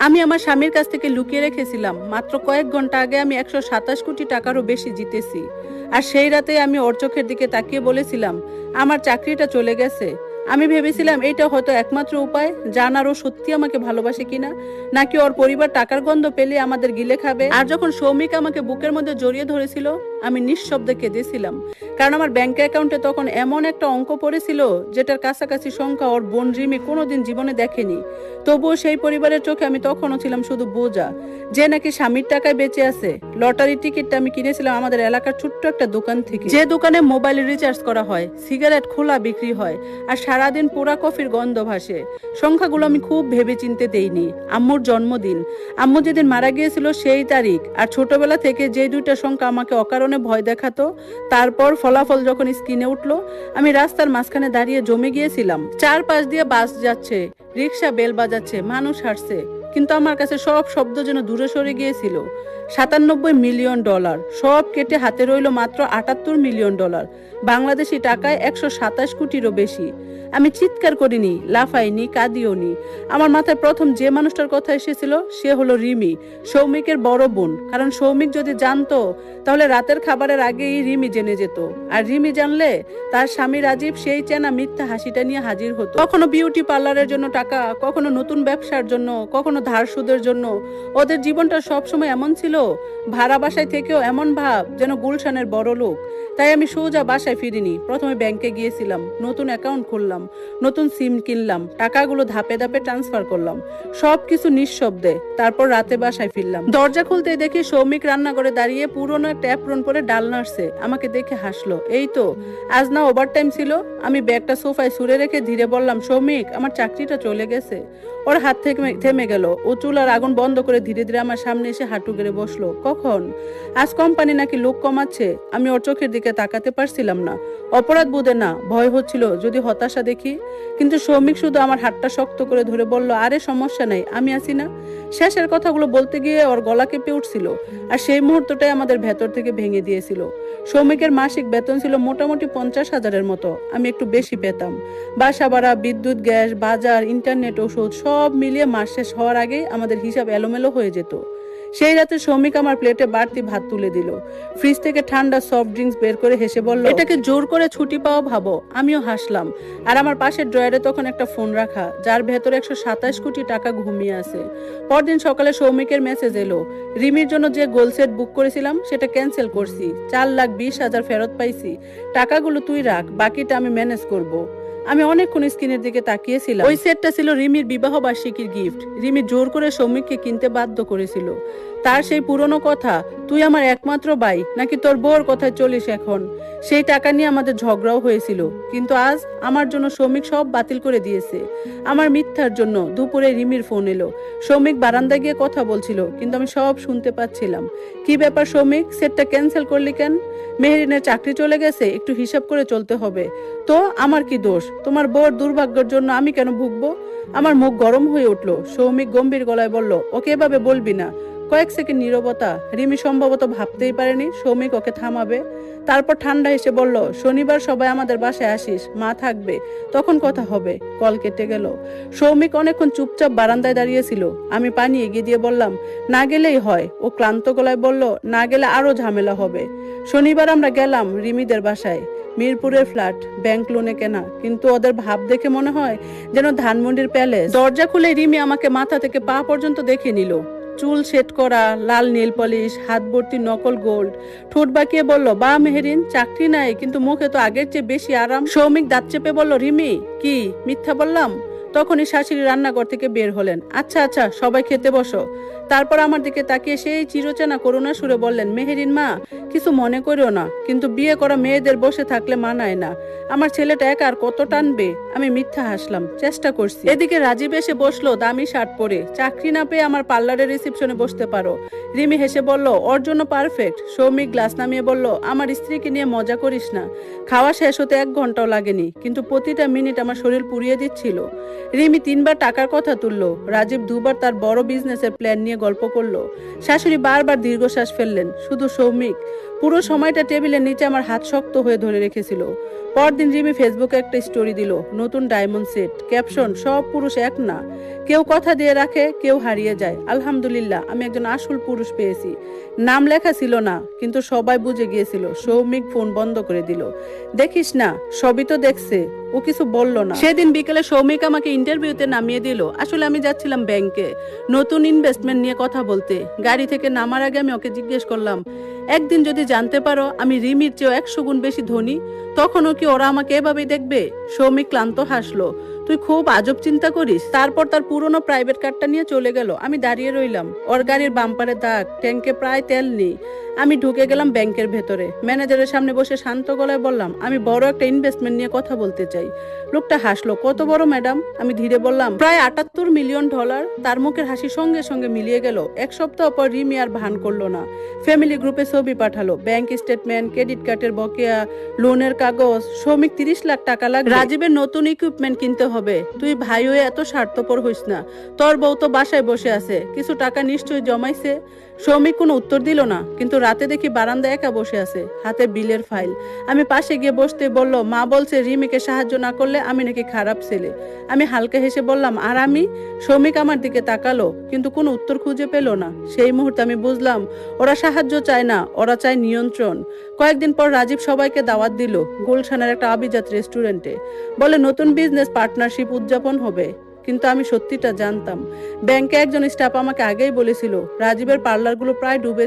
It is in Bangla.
আমি আমার স্বামীর কাছ থেকে লুকিয়ে রেখেছিলাম মাত্র কয়েক ঘন্টা আগে আমি 127 কোটি টাকারও বেশি জিতেছি। আর সেই রাতে আমি ওর চোখের দিকে তাকিয়ে বলেছিলাম আমার চাকরিটা চলে গেছে। আমি ভেবেছিলাম এইটা হয়তো একমাত্র উপায় জানার ও সত্যি আমাকে ভালোবাসে কিনা, নাকি ওর পরিবার টাকার গন্ধ পেলে আমাদের গিলে খাবে। আর যখন সৌমিক আমাকে বুকের মধ্যে জড়িয়ে ধরেছিল আমি নিঃশব্দে কেঁদেছিলাম, কারণ আমার ব্যাংক অ্যাকাউন্টে তখন এমন একটা অঙ্ক পড়েছিল যেটার কাছাকাছি সংখ্যা ওর বোন রিমি কোনোদিন জীবনে দেখেনি। তবুও সেই পরিবারের চোখে আমি তখনও ছিলাম শুধু বোঝা, যে নাকি স্বামীর টাকায় বেঁচে আছে। লটারির টিকিটটা আমি কিনেছিলাম আমাদের এলাকার ছোট্ট একটা দোকান থেকে, যে দোকানে মোবাইল রিচার্জ করা হয়, সিগারেট খোলা বিক্রি হয়, আর সারাদিন পোড়া কফির গন্ধ ভাসে। সংখ্যাগুলো আমি খুব ভেবে চিনতে দেইনি। আম্মুর জন্মদিন, আম্মু যেদিন মারা গিয়েছিল সেই তারিখ, আর ছোটবেলা থেকে যে দুইটা সংখ্যা আমাকে অকারণে ভয় দেখাতো, তারপর ফলাফল যখন স্ক্রিনে উঠলো আমি রাস্তার মাঝখানে দাঁড়িয়ে জমে গিয়েছিলাম। চারপাশ দিয়ে বাস যাচ্ছে, রিক্সা বেল বাজাচ্ছে, মানুষ হাঁটছে, কিন্তু আমার কাছে সব শব্দ যেন দূরে সরে গিয়েছিল। 97 মিলিয়ন ডলার সব কেটে হাতে রইল মাত্র 78 মিলিয়ন ডলার, বাংলাদেশি টাকায় 127 কোটিরও বেশি। আমি চিৎকার করিনি, লাফাইনি, কাঁদিওনি। আমার মাথায় প্রথম যে মানুষটার কথা এসেছিল সে হলো রিমি, সৌমিকের বড় বোন। কারণ সৌমিক যদি জানতো তাহলে রাতের খাবারের আগেই রিমি জেনে যেত, আর রিমি জানলে তার স্বামী রাজীব সেই চেনা মিথ্যা হাসিটা নিয়ে হাজির হতো। কখনো বিউটি পার্লারের জন্য টাকা, কখনো নতুন ব্যবসার জন্য, কখনো ধার সুদের জন্য। ওদের জীবনটা সবসময় এমন ছিল, ভাড়া বাসায় থেকেও এমন ভাব যেন গুলশানের বড় লোক। তাই আমি সোজা বাসায় ফিরিনি, প্রথমে ব্যাংকে গিয়েছিলাম, নতুন অ্যাকাউন্ট খুললাম, নতুন সিম কিনলাম, টাকাগুলো ধাপে ধাপে ট্রান্সফার করলাম, সবকিছু নিঃশব্দে। তারপর রাতে বাসায় ফিরলাম, দরজা খুলতে দেখি সৌমিক রান্নাঘরে দাঁড়িয়ে পুরনো একটা অ্যাপ্রন পরে ডাল নাড়ছে। আমাকে দেখে হাসলো, এই তো আজ না ওভারটাইম ছিল। আমি ব্যাগটা সোফায় ছুঁড়ে রেখে ধীরে বললাম, সৌমিক আমার চাকরিটা চলে গেছে। ওর হাত থেকে থেমে গেল, ও চুলার আগুন বন্ধ করে ধীরে ধীরে আমার সামনে এসে হাঁটু গেড়ে বসলো। কখন? আজ কোম্পানি নাকি লোক কমাচ্ছে। আমি ওর চোখের দিকে তাকাতে পারছিলাম না, অপরাধ বোধে না, ভয় হচ্ছিল যদি হতাশা দেখি। কিন্তু সৌমিক শুধু আমার হাতটা শক্ত করে ধরে বলল, আরে সমস্যা নাই, আমি আছি না। শেষের কথাগুলো বলতে গিয়ে ওর গলা কেঁপে উঠছিল, আর সেই মুহূর্তটাই আমাদের ভেতর থেকে ভেঙে দিয়েছিল। সৌমিকের মাসিক বেতন ছিল মোটামুটি 50,000-এর মতো, আমি একটু বেশি পেতাম। বাসা ভাড়া, বিদ্যুৎ, গ্যাস, বাজার, ইন্টারনেট, ওষুধ সব মিলিয়ে মাস শেষ হওয়ার আগে আমাদের হিসাব এলোমেলো হয়ে যেত। সেই রাতে সৌমিক আমার প্লেটে বাড়তি ভাত তুলে দিল, ফ্রিজ থেকে ঠান্ডা সফট ড্রিঙ্কস বের করে হেসে বলল, এটাকে জোর করে ছুটি পাওয়া ভাবো। আমিও হাসলাম। আর আমার পাশের ড্রয়ারে তখন একটা ফোন রাখা, যার ভেতরে 127 কোটি টাকা ঘুমিয়ে আছে। পরদিন সকালে সৌমিকের মেসেজ এলো, রিমির জন্য যে গোল সেট বুক করেছিলাম সেটা ক্যান্সেল করছি, 4,20,000 ফেরত পাইছি, টাকাগুলো তুই রাখ, বাকিটা আমি ম্যানেজ করব। আমি অনেকক্ষণ স্ক্রিনের দিকে তাকিয়েছিলাম। ওই সেটটা ছিল রিমির বিবাহ বার্ষিকীর গিফট। রিমি জোর করে সৌমিককে কিনতে বাধ্য করেছিল। তার সেই পুরনো কথা, তুই আমার একমাত্র ভাই, নাকি তোর বউর কথায় চলিস এখন। সেই টাকা নিয়ে আমাদের ঝগড়াও হয়েছিল, কিন্তু আজ আমার জন্য সৌমিক সব বাতিল করে দিয়েছে। আমার মিথ্যার জন্য। দুপুরে রিমির ফোন এলো, সৌমিক বারান্দায় গিয়ে কথা বলছিল, কিন্তু আমি সব শুনতে পাচ্ছিলাম। কি ব্যাপার সৌমিক, সেটটা ক্যান্সেল করলি কেন? মেহেরিনের চাকরি চলে গেছে, একটু হিসাব করে চলতে হবে। তো আমার কি দোষ? তোমার বউর দুর্ভাগ্যের জন্য আমি কেন ভুগবো? আমার মুখ গরম হয়ে উঠলো। সৌমিক গম্ভীর গলায় বলল, ওকে এভাবে বলবি না। কয়েক সেকেন্ড নীরবতা। রিমি সম্ভবত ভাবতেই পারেনি সৌমিক ওকে থামাবে। তারপর ঠান্ডা এসে বলল, শনিবার সবাই আমাদের বাসায় আসিস, মা থাকবে, তখন কথা হবে। কল কেটে গেল। সৌমিক অনেকক্ষণ চুপচাপ বারান্দায় দাঁড়িয়েছিল। আমি পানি এগিয়ে দিয়ে বললাম, না গেলেই হয়। ও ক্লান্ত গলায় বলল, না গেলে আরো ঝামেলা হবে। শনিবার আমরা গেলাম রিমিদের বাসায়। মিরপুরের ফ্ল্যাট, ব্যাংক লোনে কেনা, কিন্তু ওদের ভাব দেখে মনে হয় যেন ধানমন্ডির প্যালেস। দরজা খুলে রিমি আমাকে মাথা থেকে পা পর্যন্ত দেখে নিল। চুল সেট করা, লাল নেল পলিশ, হাত ভর্তি নকল গোল্ড। ঠোঁট বাঁকিয়ে বলল, বা মেহেরিন, চাকরি নাই কিন্তু মুখে তো আগের চেয়ে বেশি আরাম। সৌমিক দাঁত চেপে বলল, রিমি কি মিথ্যা বললাম? তখনই শাশুড়ি রান্নাঘর থেকে বের হলেন। আচ্ছা আচ্ছা, সবাই খেতে বসো। তারপর আমার দিকে তাকিয়ে সেই চিরচেনা করুণা সুরে বললেন, মেহেরিন মা, কিছু মনে করিও না, কিন্তু বিয়ে করা মেয়েদের বসে থাকলে মানায় না। আমার ছেলেটা একা আর কত টানবে? আমি মিথ্যা হাসলাম, চেষ্টা করছি। এদিকে রাজীব এসে বসলো দামি শার্ট পরে। চাকরি না পেয়ে আমার পার্লারের রিসেপশনে বসতে পারো। রিমি হেসে বলল, ওর জন্য পারফেক্ট। সৌমিক গ্লাস নামিয়ে বলল, আমার স্ত্রীকে নিয়ে মজা করিস না। খাওয়া শেষ হতে 1 ঘন্টাও লাগেনি, কিন্তু প্রতিটা মিনিট আমার শরীর পুড়িয়ে দিচ্ছিল। রিমি 3বার টাকার কথা তুললো। রাজীব 2বার তার বড় বিজনেসের প্ল্যান নিয়ে গল্প করলো। শাশুড়ি বারবার দীর্ঘশ্বাস ফেললেন। শুধু সৌমিক পুরো সময়টা টেবিলের নিচে আমার হাত শক্ত হয়ে ধরে রেখেছিল। পরদিন রিমি ফেসবুকে একটা স্টোরি দিল, নতুন ডায়মন্ড সেট, ক্যাপশন, সব পুরুষ এক না, কেউ কথা দিয়ে রাখে, কেউ হারিয়ে যায়। আলহামদুলিল্লাহ, আমি একজন আসল পুরুষ পেয়েছি। নাম লেখা ছিল না, কিন্তু সবাই বুঝে গিয়েছিল। সৌমিক ফোন বন্ধ করে দিল। দেখিস না, সবই তো দেখছে, ও কিছু বলল না। সেদিন বিকেলে সৌমিক আমাকে ইন্টারভিউতে নামিয়ে দিল। আসলে আমি যাচ্ছিলাম ব্যাংকে নতুন ইনভেস্টমেন্ট নিয়ে কথা বলতে। গাড়ি থেকে নামার আগে আমি ওকে জিজ্ঞেস করলাম, একদিন যদি জানতে পারো আমি রিমির চেয়েও 100 গুণ বেশি ধনী, তখনও কি ওরা আমাকে এভাবেই দেখবে? সৌমিক ক্লান্ত হাসলো। তুই খুব আজব চিন্তা করিস। তারপর তার পুরনো প্রাইভেট কারটা নিয়ে চলে গেল। আমি দাঁড়িয়ে রইলাম। ওর গাড়ির বাম্পারে দাগ, ট্যাঙ্কে প্রায় তেল নেই। আমি ঢুকে গেলাম ব্যাংকের ভেতরে। ম্যানেজারের সামনে বসে শান্ত গলায় বললাম, আমি বড় একটা ইনভেস্টমেন্ট নিয়ে কথা বলতে চাই। লোকটা হাসলো। কত বড় ম্যাডাম? আমি ধীরে বললাম, প্রায় $78 মিলিয়ন। তার মুখের হাসি সঙ্গে সঙ্গে মিলিয়ে গেল। এক সপ্তাহ পর রিমি আর ভান করলো না। ফ্যামিলি গ্রুপে ছবি পাঠালো, ব্যাংক স্টেটমেন্ট, ক্রেডিট কার্ডের বকেয়া, লোনের কাগজ। সৌমিক 30 লাখ টাকা লাগবে, রাজীবের নতুন ইকুইপমেন্ট কিনতে হবে। তুই ভাই হয়ে এত স্বার্থপর হইস না। তোর বউ তো বাসায় বসে আছে, কিছু টাকা নিশ্চয়ই জমাইছে। সৌমিক কোনো উত্তর দিল না, কিন্তু রাতে দেখি বারান্দায় একা বসে আছে, হাতে বিলের ফাইল। আমি পাশে গিয়ে বসতে বলল, মা বলছে রিমিকে সাহায্য না করলে আমি নাকি খারাপ ছেলে। আমি হালকা হেসে বললাম, আর আমি? সৌমিক আমার দিকে তাকালো, কিন্তু কোনো উত্তর খুঁজে পেল না। সেই মুহূর্তে আমি বুঝলাম, ওরা সাহায্য চায় না, ওরা চায় নিয়ন্ত্রণ। কয়েকদিন পর রাজীব সবাইকে দাওয়াত দিল গুলশানের একটা আভিজাত রেস্টুরেন্টে। বলে নতুন বিজনেস পার্টনারশিপ উদযাপন হবে। কিন্তু আমি সত্যিটা জানতাম। ব্যাংকে একজন স্টাফ আমাকে আগেই বলেছিল, রাজীবের পার্লারগুলো প্রায় ডুবে